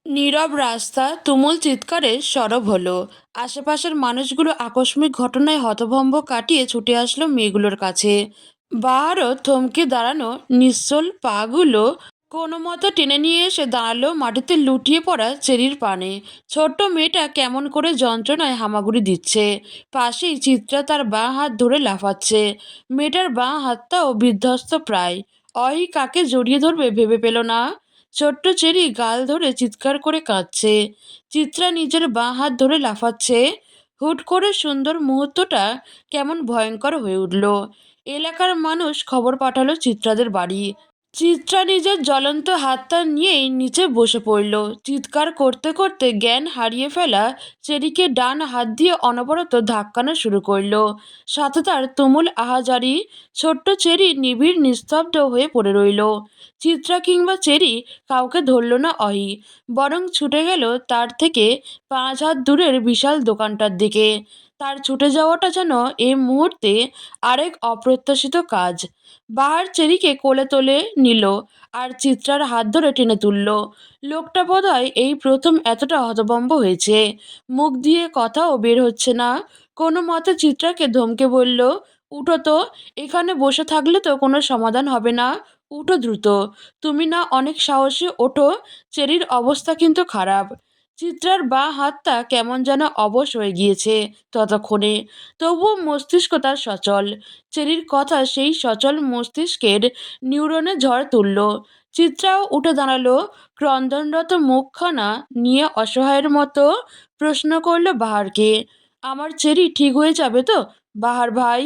নীরব রাস্তা তুমুল চিৎকারে সরব হলো। আশেপাশের মানুষগুলো আকস্মিক ঘটনায় হতভম্ব কাটিয়ে ছুটে আসলো মেয়েগুলোর কাছে। বাহারও থমকে দাঁড়ানো নিশ্চল পাগুলো কোনো মতো টেনে নিয়ে এসে দাঁড়ালো মাটিতে লুটিয়ে পড়া চেরির পানে। ছোট্ট মেয়েটা কেমন করে যন্ত্রণায় হামাগুড়ি দিচ্ছে। পাশেই চিত্রা তার বাঁ হাত ধরে লাফাচ্ছে। মেয়েটার বাঁ হাতটাও বিধ্বস্ত প্রায়। অহি কাকে জড়িয়ে ধরবে ভেবে পেল না। ছোট্ট চেরি গাল ধরে চিৎকার করে কাঁদছে। চিত্রা নিজের বাঁ হাত ধরে লাফাচ্ছে। হুট করে সুন্দর মুহূর্তটা কেমন ভয়ঙ্কর হয়ে উঠল। এলাকার মানুষ খবর পাঠালো চিত্রাদের বাড়ি। চিত্রা নিজের জ্বলন্ত হাতটা নিয়েই নিচে বসে পড়ল। চিৎকার করতে করতে জ্ঞান হারিয়ে ফেলা চেরিকে ডান হাত দিয়ে অনবরত ধাক্কানো শুরু করলো। সাথে তার তুমুল আহাজারি। ছোট্ট চেরি নিবিড় নিস্তব্ধ হয়ে পড়ে রইল। চিত্রা কিংবা চেরি কাউকে ধরল না অহি, বরং ছুটে গেল তার থেকে 5 হাত দূরের বিশাল দোকানটার দিকে। তার ছুটে যাওয়াটা যেন এই মুহূর্তে আরেক অপ্রত্যাশিত কাজ। বাহার চেরিকে কোলে তোলে নিল আর চিত্রার হাত ধরে টেনে তুলল। লোকটা বোধহয় এই প্রথম এতটা হতভম্ব হয়েছে। মুখ দিয়ে কথাও বের হচ্ছে না। কোনো মতে চিত্রাকে ধমকে বলল, উঠো তো, এখানে বসে থাকলে তো কোনো সমাধান হবে না। উঠো দ্রুত, তুমি না অনেক সাহসী, ওঠো। চেরির অবস্থা কিন্তু খারাপ। চিত্রার বাঁ হাতটা কেমন যেন অবশ হয়ে গিয়েছে ততক্ষণে, তবুও মস্তিষ্ক তার সচল। চেরির কথা সেই সচল মস্তিষ্কের নিউরনে ঝড় তুলল। চিত্রাও উঠে দাঁড়ালো, ক্রন্দনরত মুখখানা নিয়ে অসহায়ের মতো প্রশ্ন করল বাহারকে, আমার চেরি ঠিক হয়ে যাবে তো বাহার ভাই?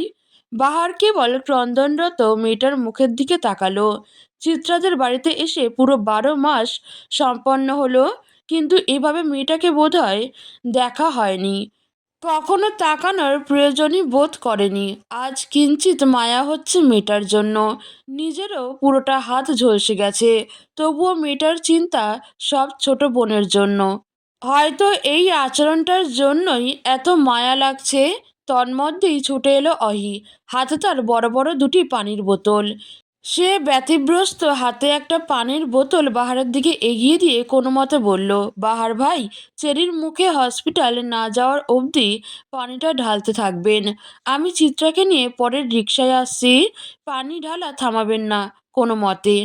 বাহার কেবল ক্রন্দনরত মেয়েটার মুখের দিকে তাকালো। চিত্রাদের বাড়িতে এসে পুরো 12 মাস সম্পন্ন হলো, কিন্তু এভাবে মেয়েটাকে বোধহয় দেখা হয়নি। কখনো তাকানোর প্রয়োজনই বোধ করেনি। আজ কিঞ্চিত মায়া হচ্ছে মেয়েটার জন্য। নিজেরও পুরোটা হাত ঝলসে গেছে, তবুও মেয়েটার চিন্তা সব ছোট বোনের জন্য। হয়তো এই আচরণটার জন্যই এত মায়া লাগছে। তন্মধ্যেই ছুটে এলো অহি। হাতে তার বড় বড় দুটি পানির বোতল। সে ব্যতিব্যস্ত হাতে একটা পানির বোতল বাহারের দিকে এগিয়ে দিয়ে কোনো মতে বলল, বাহার ভাই, চেরির মুখে হসপিটাল না যাওয়ার অবধি পানিটা ঢালতে থাকবেন। আমি চিত্রাকে নিয়ে পরের রিকশায় আসছি। পানি ঢালা থামাবেন না কোনো মতে।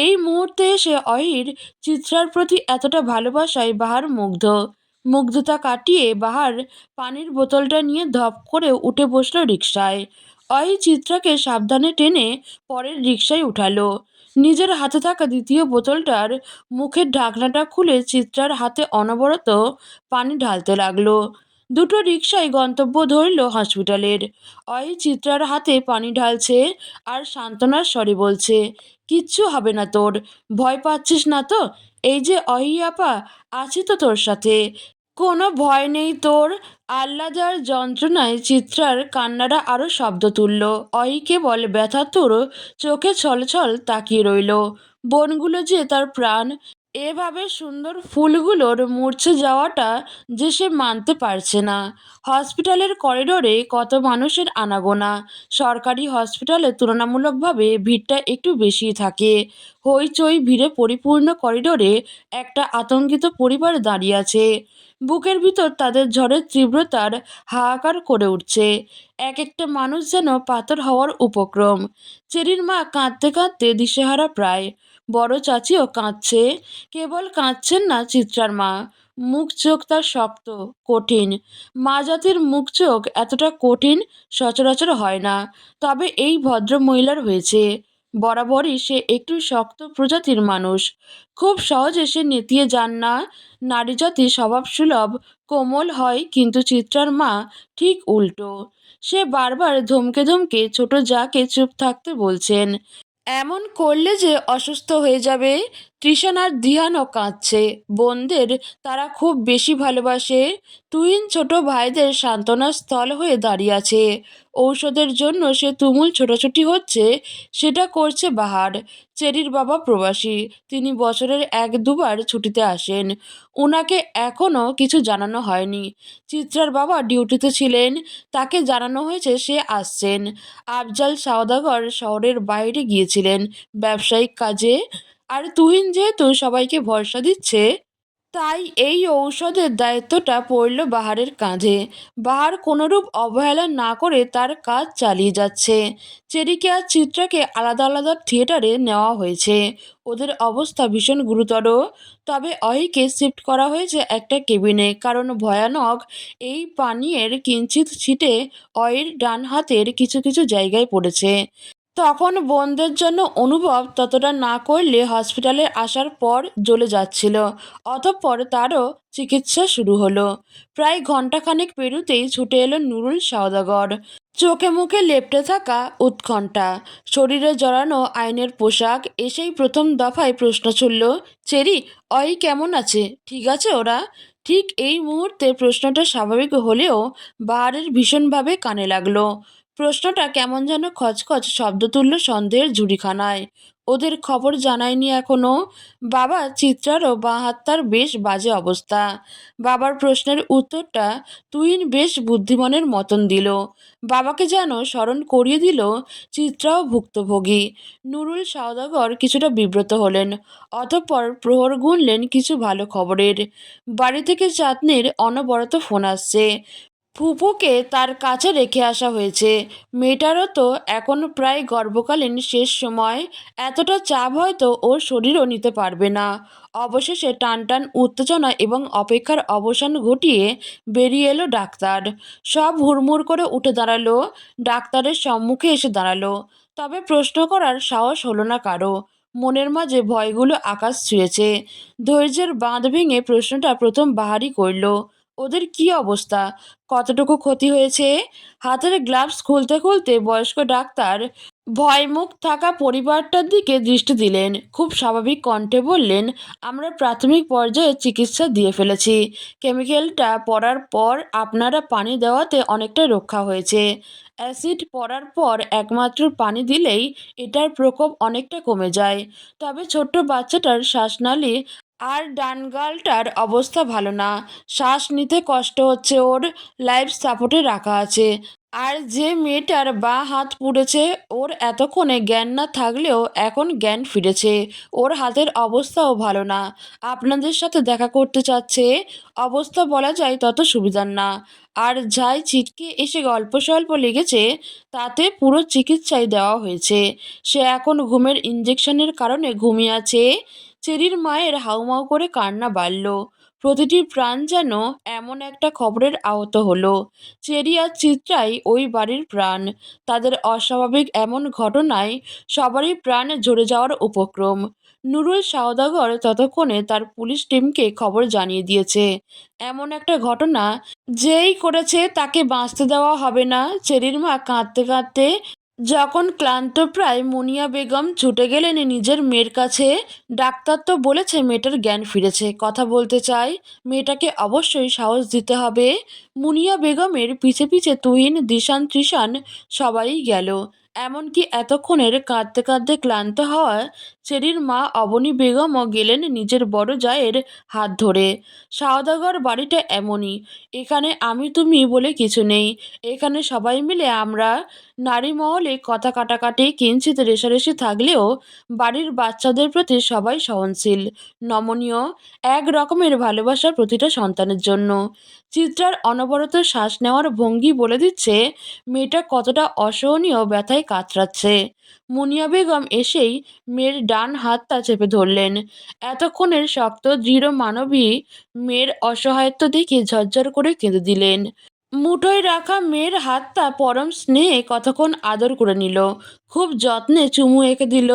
এই মুহূর্তে এসে অহির চিত্রার প্রতি এতটা ভালোবাসায় বাহার মুগ্ধ। মুগ্ধতা কাটিয়ে বাহার পানির বোতলটা নিয়ে ধপ করে উঠে বসলো রিকশায়। অহি চিত্রাকে সাবধানে টেনে পরের রিকশায় উঠালো। নিজের হাতে থাকা দ্বিতীয় বোতলটার মুখের ঢাকনাটা খুলে চিত্রার হাতে অনবরত পানি ঢালতে লাগলো। দুটো রিকশায় গন্তব্য ধরল হসপিটালের। অহি চিত্রার হাতে পানি ঢালছে আর সান্ত্বনার স্বরে বলছে, কিচ্ছু হবে না তোর, ভয় পাচ্ছিস না তো? এই যে অহি আপা, আছি তো তোর সাথে, কোনো ভয় নেই তোর। আহ্লাদার যন্ত্রণায় চিত্রার কান্নারা আরো শব্দ তুলল। অহি কেবল ব্যথাতুর চোখে ছলছল তাকিয়ে রইল। বনগুলো যে তার প্রাণ। এভাবে সুন্দর ফুলগুলোর মূর্ছে যাওয়াটা যে সে মানতে পারছে না। হসপিটালের করিডোরে কত মানুষের আনাগোনা। সরকারি হসপিটালে তুলনামূলকভাবে ভিড়টা একটু বেশি থাকে। হইচই ভিড়ে পরিপূর্ণ করিডোরে একটা আতঙ্কিত পরিবার দাঁড়িয়ে আছে। বুকের ভিতর তাদের ঝড়ের তীব্রতার হাহাকার করে উঠছে। এক একটা মানুষ যেন পাথর হওয়ার উপক্রম। চেরির মা কাঁদতে কাঁদতে দিশেহারা প্রায়। বড় চাচিও কাঁদছে। কেবল কাঁদছেন না চিত্রার মা, মুখ চোখ তার শক্ত, কঠিন। মা জাতির মুখ চোখ এতটা কঠিন সচরাচর হয় না, তবে এই ভদ্র মহিলার হয়েছে। বরাবরই সে একটু শক্ত প্রজাতির মানুষ। খুব সহজে সে নেতিয়ে যান না। নারীজাতি স্বভাবসুলভ, কোমল হয়, কিন্তু চিত্রার মা ঠিক উল্টো। সে বারবার ধমকে ধমকে ছোট জাকে চুপ থাকতে বলছেন। এমন করলে যে অসুস্থ হয়ে যাবে। তৃষান আর দিহানও কাঁদছে। বোনদের তারা খুব বেশি ভালোবাসে। তুহিন ছোট ভাইদের সান্ত্বনার স্থল হয়ে দাঁড়িয়ে আছে। ঔষধের জন্য সে তুমুল ছোটাছুটি হচ্ছে, সেটা করছে বাহার। চেরির বাবা প্রবাসী, তিনি বছরের 1-2বার ছুটিতে আসেন। উনাকে এখনও কিছু জানানো হয়নি। চিত্রার বাবা ডিউটিতে ছিলেন, তাকে জানানো হয়েছে সে আসছেন। আফজাল সওদাগর শহরের বাইরে গিয়েছিলেন ব্যবসায়িক কাজে। আর তুহিন যেহেতু সবাইকে ভরসা দিচ্ছে, তাই এই ঔষধের দায়িত্বটা পড়ল বাহারের কাঁধে। বাহার কোনোরূপ অবহেলা না করে তার কাজ চালিয়ে যাচ্ছে। চেরিকে আর চিত্রাকে আলাদা আলাদা থিয়েটারে নেওয়া হয়েছে। ওদের অবস্থা ভীষণ গুরুতর। তবে অহিকে শিফট করা হয়েছে একটা কেবিনে, কারণ ভয়ানক এই পানীয়ের কিঞ্চিত ছিটে অহির ডান হাতের কিছু কিছু জায়গায় পড়েছে। তখন বোনদের জন্য অনুভব ততটা না করলে হসপিটালে আসার পর জ্বলে যাচ্ছিল। অতঃপর তারও চিকিৎসা শুরু হলো। প্রায় ঘন্টাখানেক পেরুতেই ছুটে এলো নুরুল সওদাগর। চোখে মুখে লেপ্টে থাকা উৎকণ্ঠা, শরীরে জড়ানো আইনের পোশাক। এসেই প্রথম দফায় প্রশ্ন ছুড়ল, চেরি, অই কেমন আছে? ঠিক আছে ওরা? ঠিক এই মুহূর্তে প্রশ্নটা স্বাভাবিক হলেও বাহারের ভীষণভাবে কানে লাগলো। প্রশ্নটা কেমন যেন খচখচ শব্দ তুলল সন্দেহের ঝুড়িখানায়। ওদের খবর জানায়নি এখনো? বাবা চিত্রারও বাঁ হাতটার বেশ বাজে অবস্থা। বাবার প্রশ্নের উত্তরটা তুহিন বেশ বুদ্ধিমানের মতন দিল। বাবাকে যেন স্মরণ করিয়ে দিল চিত্রাও ভুক্তভোগী। নুরুল সওদাগর কিছুটা বিব্রত হলেন। অতঃপর প্রহর গুনলেন কিছু ভালো খবরের। বাড়ি থেকে চাঁদনির অনবরত ফোন আসছে। ফুপুকে তার কাছে রেখে আসা হয়েছে। মেয়েটারও তো এখন প্রায় গর্ভকালীন শেষ সময়। এতটা চাপ হয়তো ওর শরীরও নিতে পারবে না। অবশেষে টানটান উত্তেজনা এবং অপেক্ষার অবসান ঘটিয়ে বেরিয়ে এলো ডাক্তার। সব হুড়মুড় করে উঠে দাঁড়ালো, ডাক্তারের সম্মুখে এসে দাঁড়ালো। তবে প্রশ্ন করার সাহস হলো না কারো। মনের মাঝে ভয়গুলো আকাশ ছুঁয়েছে। ধৈর্যের বাঁধ ভেঙে প্রশ্নটা প্রথম বাহারি করল, ওদের কি অবস্থা? কতটুকু ক্ষতি হয়েছে? হাতের গ্লাভস খুলতে খুলতে বয়স্ক ডাক্তার ভয়মুখ থাকা পরিবারটার দিকে দৃষ্টি দিলেন। খুব স্বাভাবিক কণ্ঠে বললেন, আমরা প্রাথমিক পর্যায়ে চিকিৎসা দিয়ে ফেলেছি। কেমিক্যালটা পড়ার পর আপনারা পানি দেওয়াতে অনেকটা রক্ষা হয়েছে। অ্যাসিড পড়ার পর একমাত্র পানি দিলেই এটার প্রকোপ অনেকটা কমে যায়। তবে ছোট্ট বাচ্চাটার শ্বাসনালী আর ডান গালটার অবস্থা ভালো না। শ্বাস নিতে কষ্ট হচ্ছে ওর। লাইফ সাপোর্টে রাখা আছে। আর যে মেয়েটার বাঁ হাত পুড়েছে, ওর এতক্ষণে জ্ঞান না থাকলেও এখন জ্ঞান ফিরেছে। ওর হাতের অবস্থাও ভালো না। আপনাদের সাথে দেখা করতে চাচ্ছে। অবস্থা বলা যায় তত সুবিধার না। আর যাই ছিটকে এসে গল্প স্বল্প লেগেছে, তাতে পুরো চিকিৎসাই দেওয়া হয়েছে। সে এখন ঘুমের ইঞ্জেকশনের কারণে ঘুমিয়ে আছে। চেরির মায়ের হাউমাউ করে কান্না বাড়ল। প্রতিটি প্রাণ যেন এমন একটা খবরের আহত হলো। চেরি আর চিত্রাই ওই বাড়ির প্রাণ। তাদের অস্বাভাবিক এমন ঘটনায় সবারই প্রাণ ঝরে যাওয়ার উপক্রম। নুরুল সওদাগর ততক্ষণে তার পুলিশ টিমকে খবর জানিয়ে দিয়েছে। এমন একটা ঘটনা যেই করেছে তাকে বাঁচতে দেওয়া হবে না। চেরির মা কাঁদতে কাঁদতে যখন ক্লান্তপ্রায় মুনিয়া বেগম ছুটে গেলেন নিজের মেয়ের কাছে। ডাক্তার তো বলেছে মেয়েটার জ্ঞান ফিরেছে, কথা বলতে চাই। মেয়েটাকে অবশ্যই সাহস দিতে হবে। মুনিয়া বেগমের পিছে পিছে তুহিন, দিশান, তৃষান সবাই গেল। এমনকি এতক্ষণের কাঁদতে কাঁদতে ক্লান্ত হওয়া চেরির মা অবনী বেগমও গেলেন নিজের বড় জায়ের হাত ধরে। সওদাগর বাড়িটা এমনই। এখানে আমি তুমি বলে কিছু নেই। এখানে সবাই মিলে আমরা। নারী মহলে কথা কাটাকাটি কিঞ্চিত রেষারেষি থাকলেও বাড়ির বাচ্চাদের প্রতি সবাই সহনশীল, নমনীয়। এক রকমের ভালোবাসা প্রতিটা সন্তানের জন্য। চিত্রার অনবরত শ্বাস নেওয়ার ভঙ্গি বলে দিচ্ছে মেয়েটা কতটা অসহনীয় ব্যথায় কাতরাচ্ছে। মুনিয়া বেগম এসেই মেয়ের ডান হাতটা চেপে ধরলেন। এতক্ষণের শক্ত দৃঢ় মানবী মেয়ের অসহায়ত্ব দেখে ঝরঝর করে কেঁদে দিলেন। মুঠোয় রাখা মেয়ের হাতটা পরম স্নেহে কতক্ষণ আদর করে নিল। খুব যত্নে চুমু এঁকে দিল।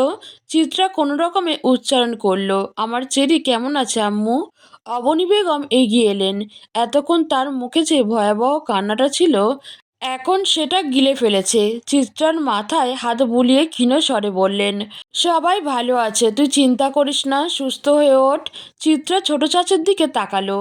চিত্রা কোনো রকমে উচ্চারণ করলো, আমার চেরি কেমন আছে আম্মু? অবনী বেগম এগিয়ে এলেন। এতক্ষণ তার মুখে যে ভয়াবহ কান্নাটা ছিল, এখন সেটা গিলে ফেলেছে। চিত্রার মাথায় হাত বুলিয়ে ক্ষীণ স্বরে বললেন, সবাই ভালো আছে, তুই চিন্তা করিস না, সুস্থ হয়ে ওঠ। চিত্রা ছোট চাচির দিকে তাকালো।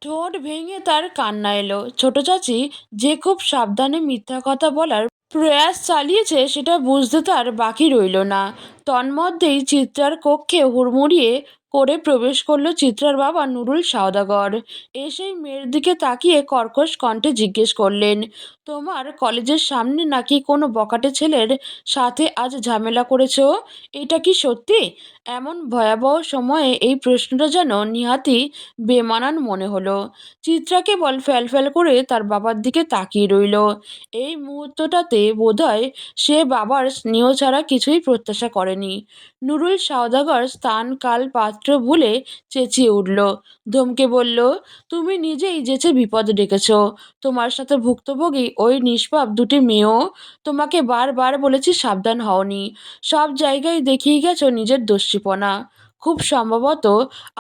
ঠোঁট ভেঙে তার কান্না এলো। ছোট চাচি যে খুব সাবধানে মিথ্যা কথা বলার প্রয়াস চালিয়েছে সেটা বুঝতে তার বাকি রইল না। তন্মধ্যেই চিত্রার কক্ষে হুড়মুড়িয়ে করে প্রবেশ করলো চিত্রার বাবা নুরুল সওদাগর। এসেই মেয়ের দিকে তাকিয়ে কর্কশ কণ্ঠে জিজ্ঞেস করলেন, তোমার কলেজের সামনে নাকি কোনো বখাটে ছেলের সাথে আজ ঝামেলা করেছো? এটা কি সত্যি? এমন ভয়াবহ সময়ে এই প্রশ্নটা যেন নিহাতি বেমানান মনে হলো। চিত্রা কেবল ফ্যাল করে তার বাবার দিকে তাকিয়ে রইল। এই মুহূর্তটাতে বোধহয় সে বাবার স্নেহ ছাড়া কিছুই প্রত্যাশা করেনি। নুরুল সওদাগর স্থান কাল পাত্র ভুলে চেঁচিয়ে উঠল, ধমকে বলল, তুমি নিজেই যেচে বিপদ ডেকেছ। তোমার সাথে ভুক্তভোগী ওই নিষ্পাপ দুটি মেয়েও। তোমাকে বারবার বলেছি সাবধান হওনি। সব জায়গায় দেখিয়ে গেছো নিজের দস্যিপনা। খুব সম্ভবত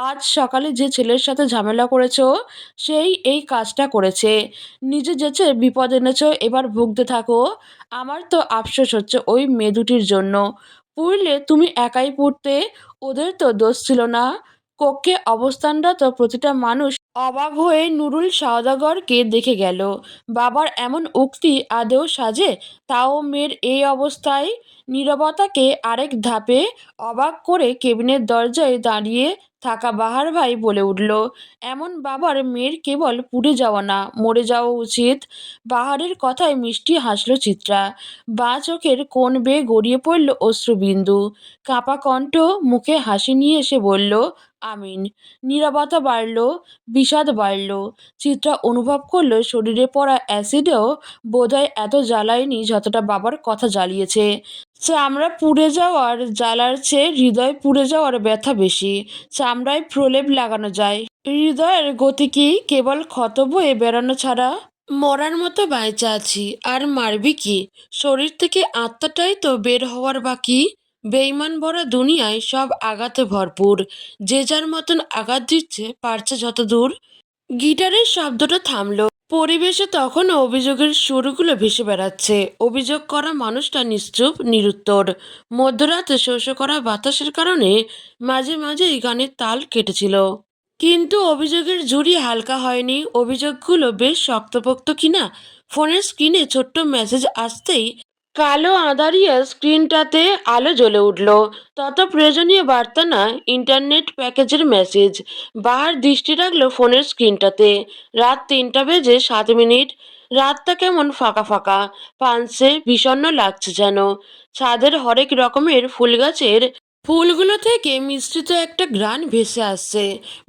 আজ সকালে যে ছেলের সাথে ঝামেলা করেছো সেই এই কাজটা করেছে। নিজে যেচে বিপদ এনেছো, এবার ভুগতে থাকো। আমার তো আফসোস হচ্ছে ওই মেয়ে দুটির জন্য। পুড়লে তুমি একাই পুড়তে, ওদের তো দোষ ছিল না। কক্ষে অবস্থানরত প্রতিটা মানুষ অবাক হয়ে নুরুল সওদাগরকে দেখে গেল। বাবার এমন উক্তি আদৌ সাজে, তাও মেয়ের এই অবস্থায়? নীরবতাকে আরেক ধাপে অবাক করে কেবিনের দরজায় দাঁড়িয়ে থাকা বাহার ভাই বলে উঠল, এমন বাবার মেয়ের কেবল পুড়ে যাওয়া না, মরে যাওয়া উচিত। বাহারের কথায় মিষ্টি হাসল চিত্রা। বাঁ চোখের কোণ বেয়ে গড়িয়ে পড়ল অশ্রুবিন্দু। কাঁপা কণ্ঠ, মুখে হাসি নিয়ে এসে বলল, আমিন। নীরবতা বাড়ল, বিষাদ বাড়ল। চিত্রা অনুভব করল শরীরে পড়া অ্যাসিডেও বোধহয় এত জ্বালায়নি যতটা বাবার কথা জ্বালিয়েছে। চামড়া পুড়ে যাওয়ার জ্বালার চেয়ে হৃদয় পুড়ে যাওয়ার ব্যথা বেশি। চামড়ায় প্রলেপ লাগানো যায়, হৃদয়ের গতি কি কেবল ক্ষত বয়ে বেড়ানো ছাড়া? মরার মতো বাইচা আছি, আর মারবি কি? শরীর থেকে আত্মাটাই তো বের হওয়ার বাকি। বেইমান ভরা দুনিয়ায় সব আঘাতে ভরপুর। যে যার মতন আঘাত দিচ্ছে, পারছে যত দূর। গিটারের শব্দটা থামলো। পরিবেশে তখনও অভিযোগের সুরগুলো ভেসে বেড়াচ্ছে। অভিযোগ করা মানুষটা নিশ্চুপ, নিরুত্তর। মধ্যরাতে শোষো করা বাতাসের কারণে মাঝে মাঝেই গানের তাল কেটেছিল। কিন্তু অভিযোগের ঝুড়ি হালকা হয়নি। অভিযোগগুলো বেশ শক্তপোক্ত কিনা। ফোনের স্ক্রিনে ছোট্ট মেসেজ আসতেই কালো আঁধারিয়া স্ক্রিনটাতে আলো জ্বলে উঠল। তত প্রয়োজনীয় বার্তা না, ইন্টারনেট প্যাকেজের মেসেজ। বাহার দৃষ্টি রাখলো ফোনের স্ক্রিনটাতে। রাত 3টা বেজে 7 মিনিট। রাতটা কেমন ফাঁকা ফাঁকা, পাঞ্চে বিষণ্ণ লাগছে যেন। ছাদের হরেক রকমের ফুল গাছের ফুলগুলো থেকে মিশ্রিত একটা ঘ্রাণ ভেসে আসছে।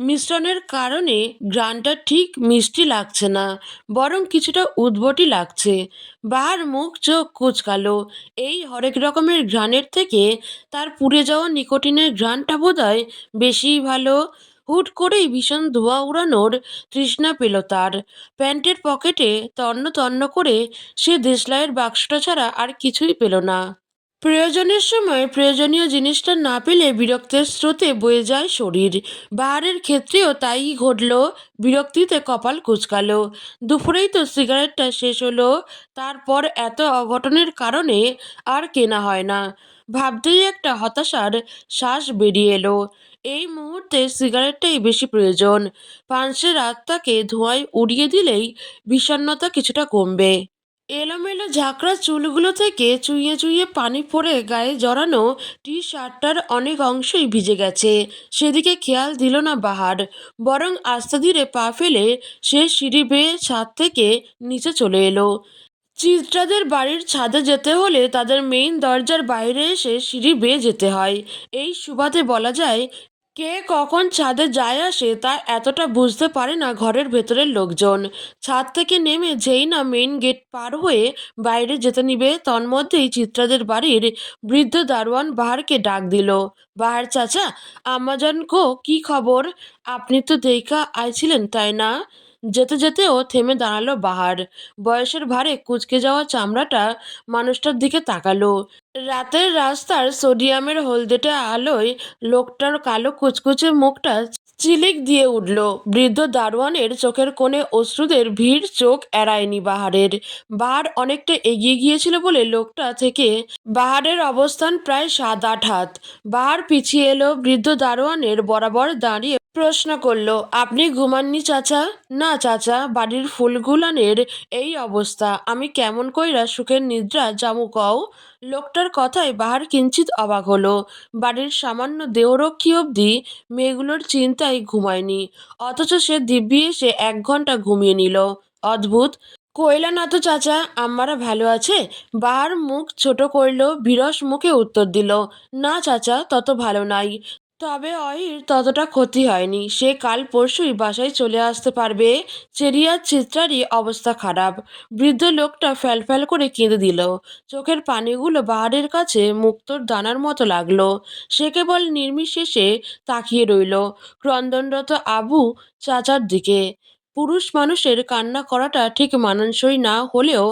মিশ্রণের কারণে ঘ্রাণটা ঠিক মিষ্টি লাগছে না, বরং কিছুটা উদ্ভটই লাগছে। বাহার মুখ চোখ কুঁচকালো। এই হরেক রকমের ঘ্রাণের থেকে তার পুড়ে যাওয়া নিকোটিনের ঘ্রাণটা বোধহয় বেশিই ভালো। হুট করেই ভীষণ ধোঁয়া উড়ানোর তৃষ্ণা পেল তার। প্যান্টের পকেটে তন্ন তন্ন করে সে দেশলাইয়ের বাক্সটা ছাড়া আর কিছুই পেল না। প্রয়োজনের সময় প্রয়োজনীয় জিনিসটা না পেলে বিরক্তের স্রোতে বয়ে যায় শরীর। বাহারের ক্ষেত্রেও তাই ঘটল। বিরক্তিতে কপাল কুঁচকালো। দুপুরেই তো সিগারেটটা শেষ হলো, তারপর এত অঘটনের কারণে আর কেনা হয় না। ভাবতেই একটা হতাশার শ্বাস বেরিয়ে এলো। এই মুহূর্তে সিগারেটটাই বেশি প্রয়োজন। পাঁচের রাতটাকে ধোঁয়ায় উড়িয়ে দিলেই বিষণ্ণতা কিছুটা কমবে। এলোমেলো ঝাঁকড়া চুলগুলো থেকে চুইয়ে চুইয়ে পানি পড়ে গায়ে জড়ানো টি শার্টটার অনেক অংশই ভিজে গেছে। সেদিকে খেয়াল দিল না বাহার, বরং আস্তে ধীরে পা ফেলে সে সিঁড়ি বেয়ে ছাদ থেকে নিচে চলে এলো। চিত্রাদের বাড়ির ছাদে যেতে হলে তাদের মেইন দরজার বাইরে এসে সিঁড়ি বেয়ে যেতে হয়। এই সুবাদে বলা যায়, কে কখন ছাদে যায় আসে তা এতটা বুঝতে পারে না ঘরের ভেতরের লোকজন। ছাদ থেকে নেমে যেই না মেইন গেট পার হয়ে বাইরে যেতে নিবে, তন্মধ্যেই চিত্রাদের বাড়ির বৃদ্ধ দারোয়ান বাহারকে ডাক দিল, বাহার চাচা, আম্মাজান গো, কি খবর? আপনি তো দেইখা আইছিলেন, তাই না? যেতে যেতেও থেমে দাঁড়ালো বাহার। বয়সের ভারে কুঁচকে যাওয়া চামড়াটা মানুষটার দিকে তাকালো। রাতের রাস্তার সোডিয়ামের হলদেটে আলোয় লোকটার কালো কুচকুচে মুখটা চিলিক দিয়ে উঠল। বৃদ্ধ দারোয়ানের চোখের কোণে অশ্রুদের ভিড় চোখ এড়ায়নি বাহারের। বাহার অনেকটা এগিয়ে গিয়েছিল বলে লোকটা থেকে বাহারের অবস্থান প্রায় 7-8 হাত। বাহার পিছিয়ে এলো, বৃদ্ধ দারোয়ানের বরাবর দাঁড়িয়ে প্রশ্ন করল, আপনি ঘুমাননি চাচা? না চাচা, বাড়ির ফুলগুলানের এই অবস্থা, আমি কেমন কইরা সুখের নিদ্রা জামু কও? লোকটার কথায় বাহার কিঞ্চিত অবাক হলো। বাড়ির সামান্য দেহরক্ষী অবধি মেয়েগুলোর চিন্তায় ঘুমায়নি, অথচ সে দিব্যি এসে 1 ঘন্টা ঘুমিয়ে নিল। অদ্ভুত। কইলা না তো চাচা, আমারা ভালো আছে। বাহার মুখ ছোট করল, বিরস মুখে উত্তর দিল, না চাচা, তত ভালো নাই। তবে অহির ততটা ক্ষতি হয়নি, সে কাল পরশুই বাসায় চলে আসতে পারবে। চেরিয়ার চিত্রারই অবস্থা খারাপ। বৃদ্ধ লোকটা ফ্যালফ্যাল করে কেঁদে দিল। চোখের পানিগুলো বাহারের কাছে মুক্তোর দানার মতো লাগলো। সে কেবল নির্বিশেষে তাকিয়ে রইল ক্রন্দনরত আবু চাচার দিকে। পুরুষ মানুষের কান্না করাটা ঠিক মানানসই না হলেও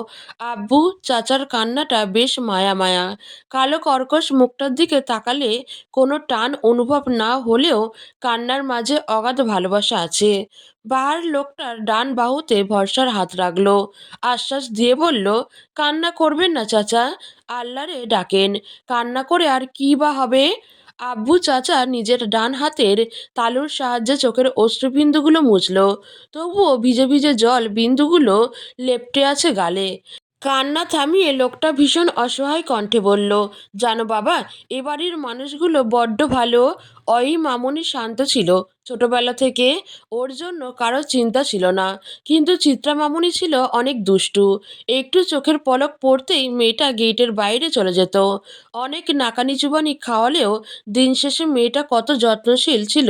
আব্বু চাচার কান্নাটা বেশ মায়া মায়া। কালো কর্কশ মুখটার দিকে তাকালে কোনো টান অনুভব না হলেও কান্নার মাঝে অগাধ ভালোবাসা আছে। বাহার লোকটার ডান বাহুতে ভরসার হাত রাখলো, আশ্বাস দিয়ে বলল, কান্না করবেন না চাচা, আল্লাহরে ডাকেন। কান্না করে আর কি বা হবে? আব্বু চাচা নিজের ডান হাতের তালুর সাহায্যে চোখের অশ্রুবিন্দুগুলো মুছল। তবুও ভিজে ভিজে জল বিন্দুগুলো লেপ্টে আছে গালে। কান্না থামিয়ে লোকটা ভীষণ অসহায় কণ্ঠে বলল, জানো বাবা, এ বাড়ির মানুষগুলো বড্ড ভালো। মামুনি শান্ত ছিল ছোটবেলা থেকে, ওর জন্য কারো চিন্তা ছিল না। কিন্তু চিত্রা মামুনি ছিল অনেক দুষ্টু। একটু চোখের পলক পড়তেই মেয়েটা গেটের বাইরে চলে যেত। অনেক নাকানি চুবানি খাওয়ালেও দিন শেষে মেয়েটা কত যত্নশীল ছিল।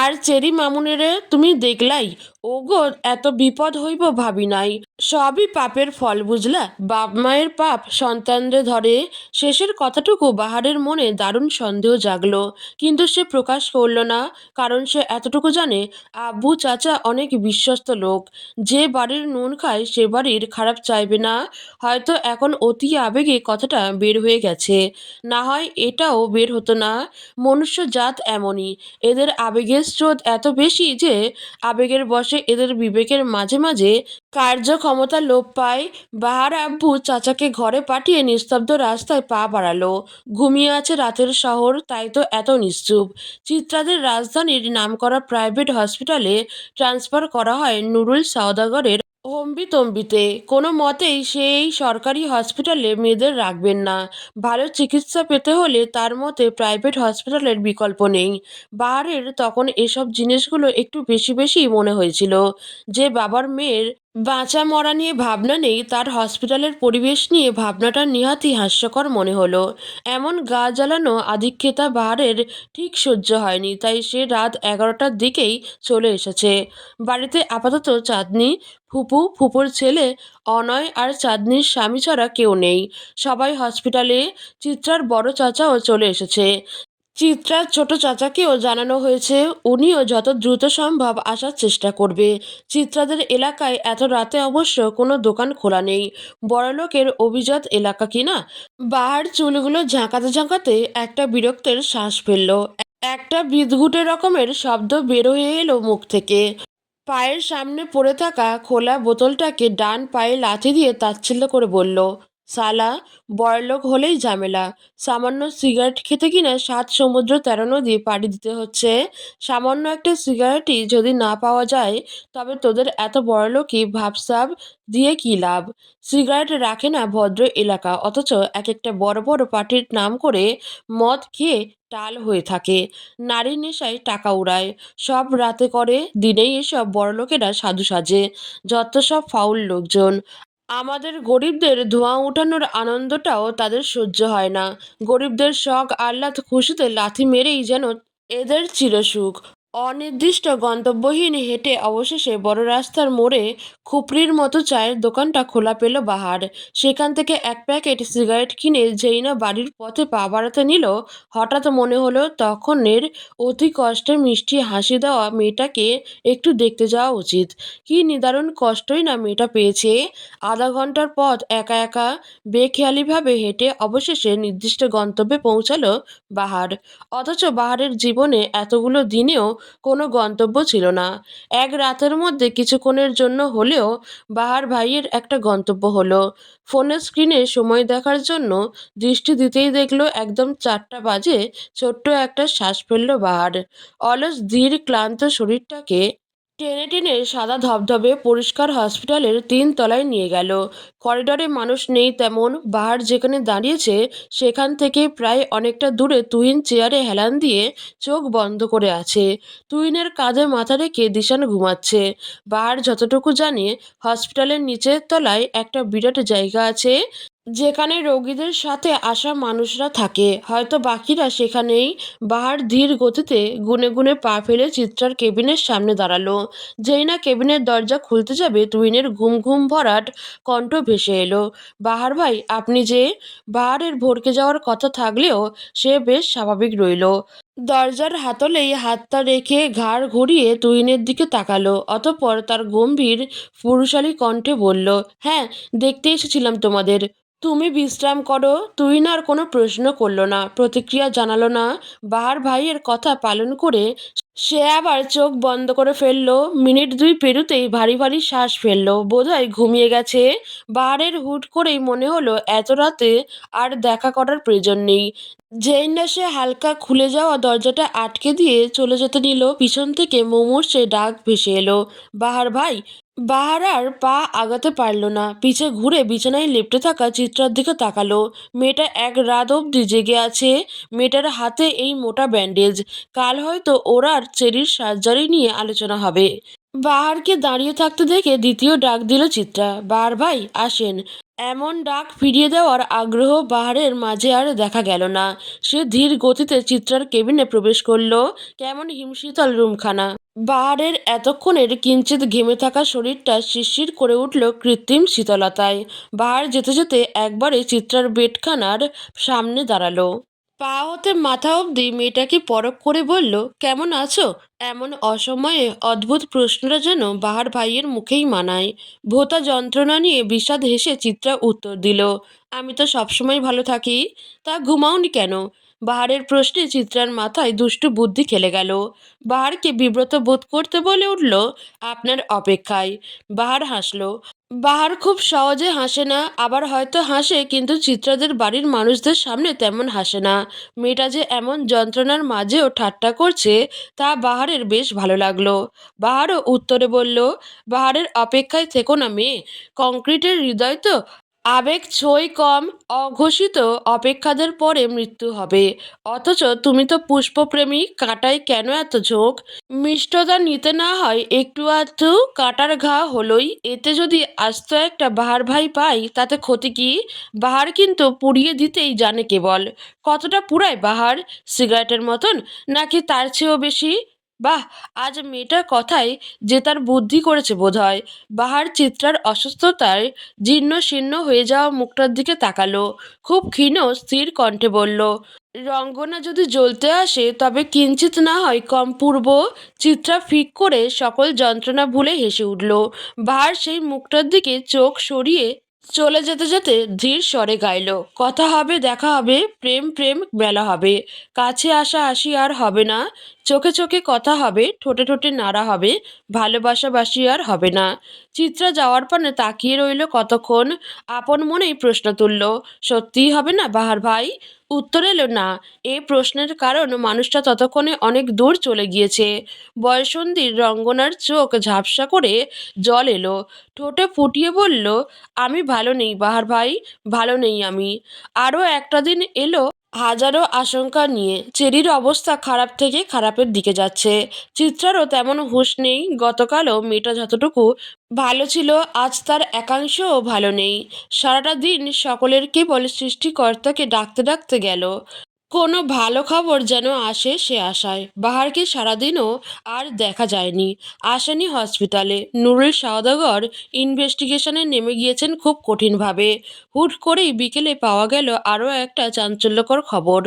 আর চেরি মামুনেরে তুমি দেখলাই, ওগো এত বিপদ হইব ভাবি নাই। সবই পাপের ফল বুঝলা, বাপ মায়ের পাপ সন্তানরে ধরে। শেষের কথাটুকু বাহারের মনে দারুণ সন্দেহ জাগলো, কিন্তু সে প্রকাশ করল না, কারণ সে এতটুকু জানে আব্বু চাচা অনেক বিশ্বস্ত লোক। যে বাড়ির নুন খায় সে বাড়ির খারাপ চাইবে না। হয়তো এখন অতি আবেগে কথাটা বের হয়ে গেছে, না হয় এটাও বের হতো না। মনুষ্য জাত এমনই, এদের আবেগের স্রোত এত বেশি যে আবেগের বশে এদের বিবেকের মাঝে মাঝে কার্যক্ষমতা লোপ পায়। বাহার আব্বু চাচাকে ঘরে পাঠিয়ে নিস্তব্ধ রাস্তায় পা বাড়ালো। ঘুমিয়ে আছে রাতের শহর, তাই তো এত নিশ্চুপ। চিত্রাদের রাজধানীর নামকরা প্রাইভেট হসপিটালে ট্রান্সফার করা হয় নুরুল সওদাগরের হম্বিতম্বিতে। কোনো মতেই সেই সরকারি হসপিটালে মেয়েদের রাখবেন না। ভালো চিকিৎসা পেতে হলে তার মতে প্রাইভেট হসপিটালের বিকল্প নেই। বাহারের তখন এসব জিনিসগুলো একটু বেশি বেশি মনে হয়েছিল। যে বাবার মেয়ের বাঁচা মরা নিয়ে ভাবনা নেই, তার হসপিটালের পরিবেশ নিয়ে ভাবনাটা নেহাতই হাস্যকর মনে হলো। এমন গা জ্বালানো আধিক্যতা বাহারের ঠিক সহ্য হয়নি, তাই সে রাত 11টার দিকেই চলে এসেছে। বাড়িতে আপাতত চাঁদনি, ফুপু, ফুপুর ছেলে অনয় আর চাঁদনির স্বামী ছাড়া কেউ নেই। সবাই হসপিটালে। চিত্রার বড় চাচাও চলে এসেছে। চিত্রার ছোট চাচাকেও জানানো হয়েছে, উনিও যত দ্রুত সম্ভব আসার চেষ্টা করবে। চিত্রাদের এলাকায় এত রাতে অবশ্য কোনো দোকান খোলা নেই। বড়লোকের অভিজাত এলাকা কিনা। বাহার চুলগুলো ঝাঁকাতে ঝাঁকাতে একটা বিরক্তের শ্বাস ফেলল। একটা বিদঘুটে রকমের শব্দ বের হয়ে এলো মুখ থেকে। পায়ের সামনে পড়ে থাকা খোলা বোতলটাকে ডান পায়ে লাথি দিয়ে তাচ্ছিল্য করে বলল, সালা, বড়লোক হলেই ঝামেলা। সামান্য সিগারেট খেতে কিনা 7 সমুদ্র 13 নদী পাড়ি দিতে হচ্ছে। সামান্য একটা সিগারেটই যদি না পাওয়া যায়, তবে তোদের এত বড়লোকই ভাবসাব দিয়ে কী লাভ। সিগারেট রাখে না ভদ্র এলাকা, অথচ এক একটা বড় বড় পার্টির নাম করে মদ খেয়ে টাল হয়ে থাকে। নারীর নেশায় টাকা উড়ায়। সব রাতে করে, দিনেই এসব বড়লোকেরা সাধু সাজে। যত সব ফাউল লোকজন। আমাদের গরিবদের ধোঁয়া উঠানোর আনন্দটাও তাদের সহ্য হয় না। গরিবদের শখ আহ্লাদ খুশিতে লাথি মেরেই যেন এদের চিরসুখ। অনির্দিষ্ট গন্তব্যহীন হেঁটে অবশেষে বড় রাস্তার মোড়ে খুপড়ির মতো চায়ের দোকানটা খোলা পেল বাহার। সেখান থেকে এক প্যাকেট সিগারেট কিনে যেই না বাড়ির পথে পা বাড়াতে নিল, হঠাৎ মনে হলো তখনের অতি কষ্টে মিষ্টি হাসি দেওয়া মেয়েটাকে একটু দেখতে যাওয়া উচিত। কী নিদারুণ কষ্টই না মেয়েটা পেয়েছে। আধা ঘন্টার পথ একা একা বেখেয়ালিভাবে হেঁটে অবশেষে নির্দিষ্ট গন্তব্যে পৌঁছালো বাহার। অথচ বাহারের জীবনে এতগুলো দিনেও কোনো গন্তব্য ছিল না। এক রাতের মধ্যে কিছুক্ষণের জন্য হলেও বাহার ভাইয়ের একটা গন্তব্য হলো। ফোনের স্ক্রিনে সময় দেখার জন্য দৃষ্টি দিতেই দেখলো একদম 4টা বাজে। ছোট্ট একটা শ্বাস ফেলল বাহার। অলস ধীর ক্লান্ত শরীরটাকে টেনে টেনে সাদা ধবধবে পরিষ্কার হসপিটালের 3 তলায় নিয়ে গেল। করিডরে মানুষ নেই তেমন, বাহার যেখানে দাঁড়িয়েছে সেখান থেকে প্রায় অনেকটা দূরে তুহিন চেয়ারে হেলান দিয়ে চোখ বন্ধ করে আছে। তুহিনের কাঁধে মাথা রেখে দিশান ঘুমাচ্ছে। বাহার যতটুকু জানে, হসপিটালের নিচের তলায় একটা বিরাট জায়গা আছে যেখানে রোগীদের সাথে আসা মানুষরা থাকে, হয়তো বাকিরা সেখানেই। বাহার ধীর গতিতে গুনে গুনে পা ফেলে চিত্রার কেবিনের সামনে দাঁড়ালো। যেই না কেবিনের দরজা খুলতে যাবে, তুহিনের ঘুম ঘুম ভরাট কণ্ঠ ভেসে এলো, বাহার ভাই আপনি যে। বাহারের ভড়কে যাওয়ার কথা থাকলেও সে বেশ স্বাভাবিক রইল। দরজার হাতলেই হাতটা রেখে ঘাড় ঘুরিয়ে তুহিনের দিকে তাকালো, অতঃপর তার গম্ভীর পুরুষালী কণ্ঠে বলল, হ্যাঁ, দেখতে এসেছিলাম তোমাদের। তুমি বিশ্রাম করো। তুহিন আর কোনো প্রশ্ন করলো না, প্রতিক্রিয়া জানালো না। বাহার ভাইয়ের কথা পালন করে সে আবার চোখ বন্ধ করে ফেললো। মিনিট 2 পেরুতেই ভারী ভারী শ্বাস ফেললো, বোধহয় ঘুমিয়ে গেছে। বাহারের হুট করেই মনে হলো এত রাতে আর দেখা করার প্রয়োজন নেই। যেই না সে হালকা খুলে যাওয়া দরজাটা আটকে দিয়ে চলে যেতে নিল, পিছন থেকে মুমূর্ষে ডাক ভেসে এলো, বাহার ভাই। বাহার আর পা আগাতে পারল না, পিছে ঘুরে বিছানায় লেপ্টে থাকা চিত্রার দিকে তাকালো। মেয়েটা এক রাত অবধি জেগে আছে। মেয়েটার হাতে এই মোটা ব্যান্ডেজ। কাল হয়তো ওর আর চেরির সার্জারি নিয়ে আলোচনা হবে। বাহারকে দাঁড়িয়ে থাকতে দেখে দ্বিতীয় ডাক দিল চিত্রা, বাহার ভাই আসেন। এমন ডাক ফিরিয়ে দেওয়ার আগ্রহ বাহারের মাঝে আর দেখা গেল না। সে ধীর গতিতে চিত্রার কেবিনে প্রবেশ করলো। কেমন হিমশীতল রুমখানা। বাহারের এতক্ষণের কিঞ্চিত ঘেমে থাকা শরীরটা শিরশির করে উঠল কৃত্রিম শীতলতায়। বাহার যেতে যেতে একবারে চিত্রার বেডখানার সামনে দাঁড়ালো। পা হতে মাথা অবধি মেয়েটাকে পরখ করে বলল, কেমন আছো। এমন অসময়ে অদ্ভুত প্রশ্নটা যেন বাহার ভাইয়ের মুখেই মানায়। ভোঁতা যন্ত্রণা নিয়ে বিষাদ হেসে চিত্রা উত্তর দিল, আমি তো সবসময় ভালো থাকি। তা ঘুমাওনি কেন। বাহারের প্রশ্নে চিত্রার মাথায় দুষ্টু বুদ্ধি খেলে গেল। বাহারকে বিব্রত বোধ করতে বলে উঠল, আপনার অপেক্ষায়। বাহার হাসলো। বাহার খুব সহজে হাসে না, আবার হয়তো হাসে কিন্তু চিত্রাদের বাড়ির মানুষদের সামনে তেমন হাসে না। মেয়েটা যে এমন যন্ত্রণার মাঝেও ঠাট্টা করছে তা বাহারের বেশ ভালো লাগলো। বাহারও উত্তরে বলল, বাহারের অপেক্ষায় থেকো না মেয়ে, কংক্রিটের হৃদয় তো, আবেগ ছোঁই কম, অঘোষিত অপেক্ষাদের পরে মৃত্যু হবে। অথচ তুমি তো পুষ্পপ্রেমী, কাঁটায় কেন এত ঝোঁক। মিষ্টতা নিতে না হয় একটু আধটু কাঁটার ঘা হলোই, এতে যদি আস্ত একটা বাহার ভাই পাই তাতে ক্ষতি কি। বাহার কিন্তু পুড়িয়ে দিতেই জানে কেবল। কতটা পুরায় বাহার, সিগারেটের মতন নাকি তার চেয়েও বেশি। বাহ, আজ মেয়েটার কথায় যে তার বুদ্ধি করেছে বোধহয়। বাহার চিত্রার অসুস্থতায় জীর্ণ শীর্ণ হয়ে যাওয়া মুখটার দিকে তাকালো, খুব ক্ষীণ স্থির কণ্ঠে বলল, রঙ্গনা যদি জ্বলতে আসে তবে কিঞ্চিত না হয় কম পূর্ব। চিত্রা ফিক করে সকল যন্ত্রণা ভুলে হেসে উঠল। বাহার সেই মুখটার দিকে চোখ সরিয়ে চলে যেতে যেতে ধীর স্বরে গাইল, কথা হবে, দেখা হবে, প্রেম প্রেম মেলা হবে, কাছে আসা আসি আর হবে না, চোখে চোখে কথা হবে, ঠোঁটে ঠোঁটে নাড়া হবে, ভালোবাসাবাসি আর হবে না। চিত্রা যাওয়ার পানে তাকিয়ে রইল কতক্ষণ, আপন মনেই প্রশ্ন তুলল, সত্যিই হবে না বাহার ভাই। উত্তর এলো না। এই প্রশ্নের কারণ মানুষটা ততক্ষণে অনেক দূর চলে গিয়েছে। বয়সন্ধির রঙ্গনার চোখ ঝাপসা করে জল এলো, ঠোঁটে ফুটিয়ে বলল, আমি ভালো নেই বাহার ভাই, ভালো নেই আমি। আরও একটা দিন এলো হাজারো আশঙ্কা নিয়ে। চেরির অবস্থা খারাপ থেকে খারাপের দিকে যাচ্ছে। চিত্রারও তেমন হুঁশ নেই। গতকালও মেয়েটা যতটুকু ভালো ছিল আজ তার একাংশও ভালো নেই। সারাটা দিন সকলের কেবল সৃষ্টিকর্তাকে ডাকতে ডাকতে গেল। কোনো ভালো খবর যেন আসে সে আশায়। বাহারকে সারাদিনও আর দেখা যায়নি। আসেনি হসপিটালে। নুরুল সওদাগর ইনভেস্টিগেশনে নেমে গিয়েছেন খুব কঠিনভাবে। হুট করেই বিকেলে পাওয়া গেল আরও একটা চাঞ্চল্যকর খবর।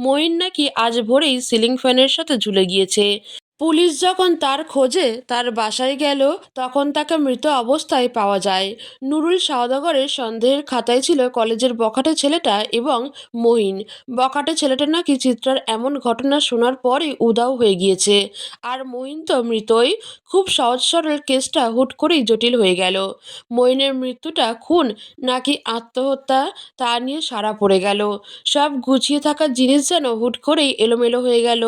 মঈন নাকি আজ ভোরেই সিলিং ফ্যানের সাথে ঝুলে গিয়েছে। পুলিশ যখন তার খোঁজে তার বাসায় গেল তখন তাকে মৃত অবস্থায় পাওয়া যায়। নুরুল সওদাগরের সন্দেহের খাতায় ছিল কলেজের বখাটে ছেলেটা এবং মঈন। বখাটে ছেলেটা নাকি চিত্রার এমন ঘটনা শোনার পরই উধাও হয়ে গিয়েছে, আর মঈন তো মৃতই। খুব সহজ সরল কেসটা হুট করেই জটিল হয়ে গেল। মঈনের মৃত্যুটা খুন নাকি আত্মহত্যা তা নিয়ে সাড়া পড়ে গেল। সব গুছিয়ে থাকা জিনিস যেন হুট করেই এলোমেলো হয়ে গেল।